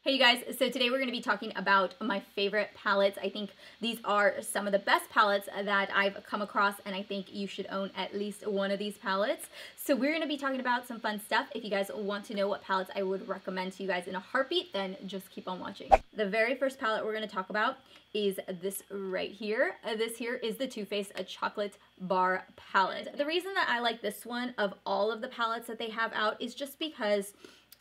Hey you guys, so today we're going to be talking about my favorite palettes. I think these are some of the best palettes that I've come across, and I think you should own at least one of these palettes. So we're going to be talking about some fun stuff. If you guys want to know what palettes I would recommend to you guys in a heartbeat, then just keep on watching. The very first palette we're going to talk about is this right here. This here is the Too Faced Chocolate Bar Palette. The reason that I like this one of all of the palettes that they have out is just because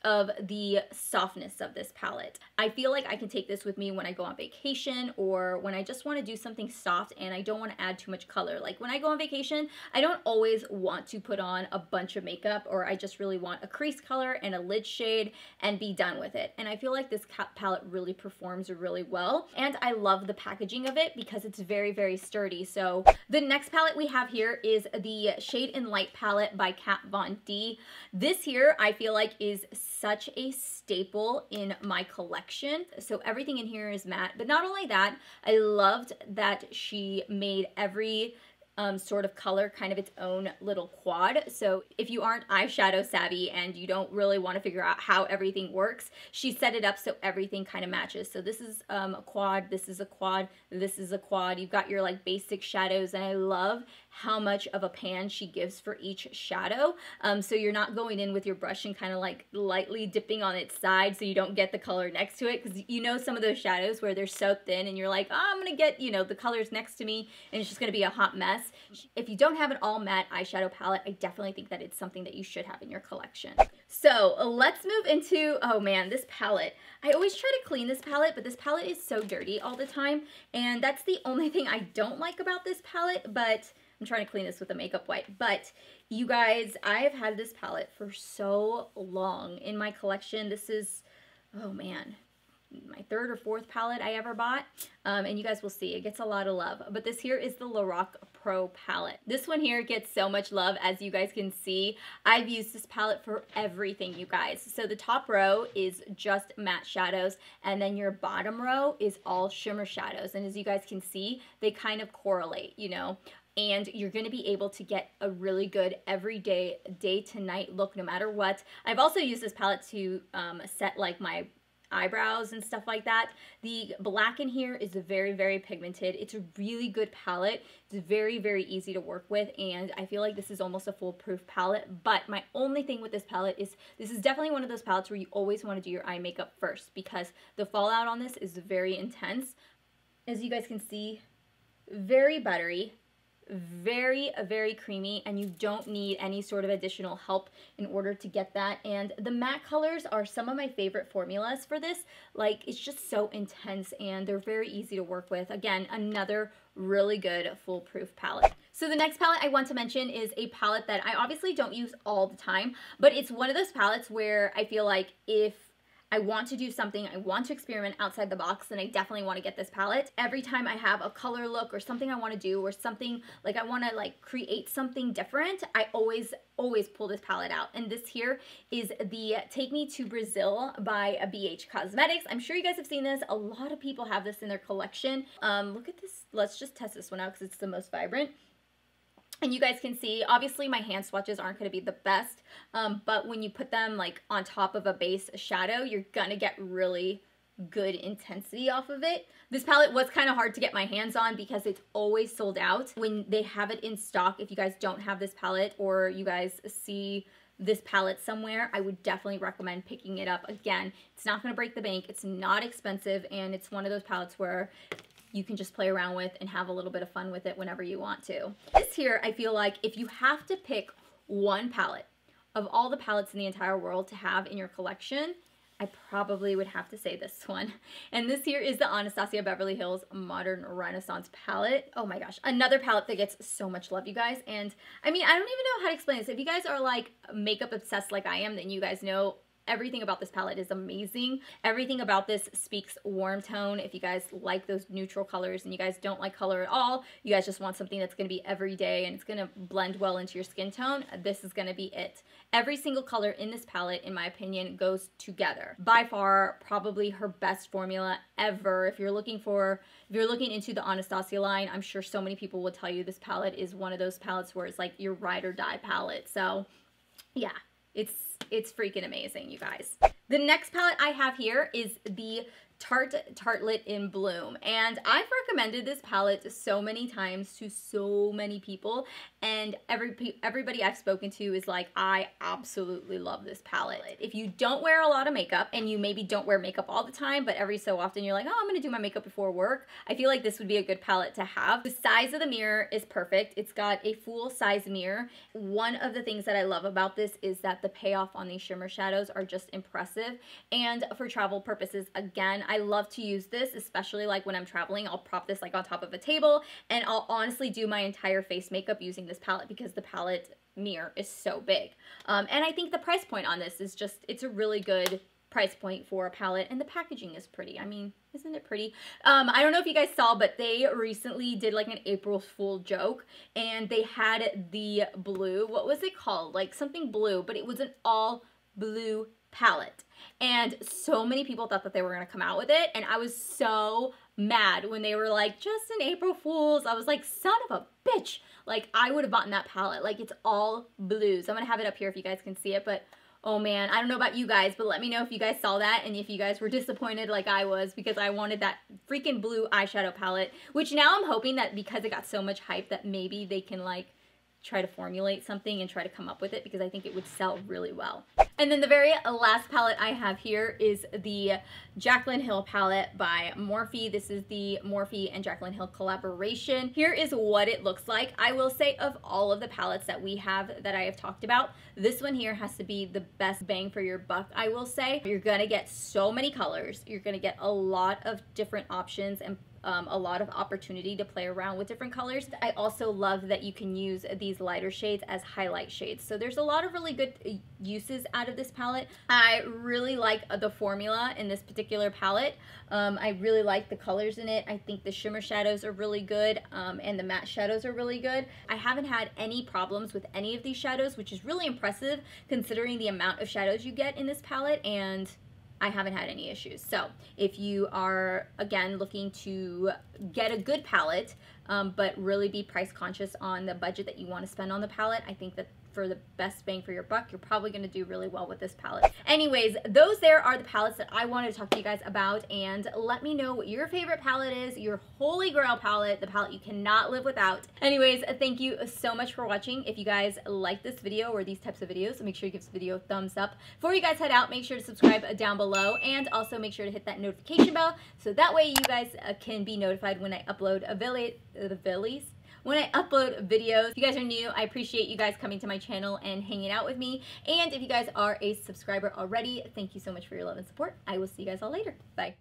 of the softness of this palette. I feel like I can take this with me when I go on vacation or when I just want to do something soft and I don't want to add too much color. Like when I go on vacation, I don't always want to put on a bunch of makeup, or I just really want a crease color and a lid shade and be done with it. And I feel like this palette really performs really well. And I love the packaging of it because it's very, very sturdy. So the next palette we have here is the Shade and Light palette by Kat Von D. This here I feel like is such a staple in my collection. So everything in here is matte, but not only that, I loved that she made every sort of color kind of its own little quad. So if you aren't eyeshadow savvy and you don't really want to figure out how everything works, she set it up so everything kind of matches. So this is a quad, this is a quad, this is a quad. You've got your like basic shadows, and I love how much of a pan she gives for each shadow. So you're not going in with your brush and kind of like lightly dipping on its side so you don't get the color next to it, because you know some of those shadows where they're so thin and you're like, oh, I'm gonna get, you know, the colors next to me and it's just gonna be a hot mess. If you don't have an all matte eyeshadow palette, I definitely think that it's something that you should have in your collection. So let's move into, oh man, this palette. I always try to clean this palette, but this palette is so dirty all the time, and that's the only thing I don't like about this palette. But I'm trying to clean this with a makeup wipe. But you guys, I have had this palette for so long in my collection. This is, oh man, my third or fourth palette I ever bought, and you guys will see it gets a lot of love. But this here is the LORAC Pro palette. This one here gets so much love, as you guys can see. I've used this palette for everything, you guys. So the top row is just matte shadows, and then your bottom row is all shimmer shadows, and as you guys can see, they kind of correlate, you know, and you're going to be able to get a really good everyday day to night look no matter what. I've also used this palette to set like my eyebrows and stuff like that. The black in here is very, very pigmented. It's a really good palette. It's very, very easy to work with, and I feel like this is almost a foolproof palette. But my only thing with this palette is this is definitely one of those palettes where you always want to do your eye makeup first, because the fallout on this is very intense. As you guys can see, very buttery, very, very creamy, and you don't need any sort of additional help in order to get that. And the matte colors are some of my favorite formulas for this. Like, it's just so intense and they're very easy to work with. Again, another really good foolproof palette. So the next palette I want to mention is a palette that I obviously don't use all the time, but it's one of those palettes where I feel like if I want to do something, I want to experiment outside the box, then I definitely want to get this palette. Every time I have a color look or something I want to do, or something like I want to like create something different, I always pull this palette out. And this here is the Take Me to Brazil by BH Cosmetics. I'm sure you guys have seen this. A lot of people have this in their collection. Look at this. Let's just test this one out because it's the most vibrant. And you guys can see, obviously my hand swatches aren't going to be the best, but when you put them like on top of a base shadow, you're going to get really good intensity off of it. This palette was kind of hard to get my hands on because it's always sold out when they have it in stock. If you guys don't have this palette, or you guys see this palette somewhere, I would definitely recommend picking it up. Again, it's not going to break the bank, it's not expensive, and it's one of those palettes where you can just play around with and have a little bit of fun with it whenever you want to. This here, I feel like if you have to pick one palette of all the palettes in the entire world to have in your collection, I probably would have to say this one. And this here is the Anastasia Beverly Hills Modern Renaissance palette. Oh my gosh, another palette that gets so much love, you guys. And I mean, I don't even know how to explain this. If you guys are like makeup obsessed like I am, then you guys know everything about this palette is amazing. Everything about this speaks warm tone. If you guys like those neutral colors and you guys don't like color at all, you guys just want something that's going to be everyday and it's going to blend well into your skin tone, this is going to be it. Every single color in this palette, in my opinion, goes together. By far, probably her best formula ever. If you're looking into the Anastasia line, I'm sure so many people will tell you this palette is one of those palettes where it's like your ride or die palette. So yeah, It's freaking amazing, you guys. The next palette I have here is the Tartelette in Bloom, and I've recommended this palette so many times to so many people, and everybody I've spoken to is like, I absolutely love this palette. If you don't wear a lot of makeup, and you maybe don't wear makeup all the time, but every so often you're like, oh, I'm gonna do my makeup before work, I feel like this would be a good palette to have. The size of the mirror is perfect. It's got a full size mirror. One of the things that I love about this is that the payoff on these shimmer shadows are just impressive, and for travel purposes, again, I love to use this, especially like when I'm traveling. I'll prop this like on top of a table, and I'll honestly do my entire face makeup using this palette because the palette mirror is so big. And I think the price point on this is just, it's a really good price point for a palette, and the packaging is pretty. I mean, isn't it pretty? I don't know if you guys saw, but they recently did like an April Fool joke, and they had the blue, what was it called? Like something blue, but it was an all blue palette. And so many people thought that they were going to come out with it, and I was so mad when they were like, just an April Fool's. I was like, son of a bitch. Like, I would have bought that palette. Like, it's all blues. I'm going to have it up here if you guys can see it, but oh man, I don't know about you guys, but let me know if you guys saw that and if you guys were disappointed like I was, because I wanted that freaking blue eyeshadow palette, which now I'm hoping that because it got so much hype that maybe they can like try to formulate something and try to come up with it, because I think it would sell really well. And then the very last palette I have here is the Jaclyn Hill palette by Morphe. This is the Morphe and Jaclyn Hill collaboration. Here is what it looks like. I will say, of all of the palettes that we have that I have talked about, this one here has to be the best bang for your buck, I will say. You're gonna get so many colors. You're gonna get a lot of different options and a lot of opportunity to play around with different colors. I also love that you can use these lighter shades as highlight shades. So there's a lot of really good uses out of this palette. I really like the formula in this particular palette. I really like the colors in it. I think the shimmer shadows are really good, and the matte shadows are really good. I haven't had any problems with any of these shadows, which is really impressive considering the amount of shadows you get in this palette, and I haven't had any issues. So if you are, again, looking to get a good palette, but really be price conscious on the budget that you want to spend on the palette, I think that for the best bang for your buck, you're probably going to do really well with this palette. Anyways, those there are the palettes that I wanted to talk to you guys about, and let me know what your favorite palette is, your holy grail palette, the palette you cannot live without. Anyways, thank you so much for watching. If you guys like this video or these types of videos, make sure you give this video a thumbs up. Before you guys head out, make sure to subscribe down below, and also make sure to hit that notification bell so that way you guys can be notified when I upload when I upload videos. If you guys are new, I appreciate you guys coming to my channel and hanging out with me. And if you guys are a subscriber already, thank you so much for your love and support. I will see you guys all later. Bye.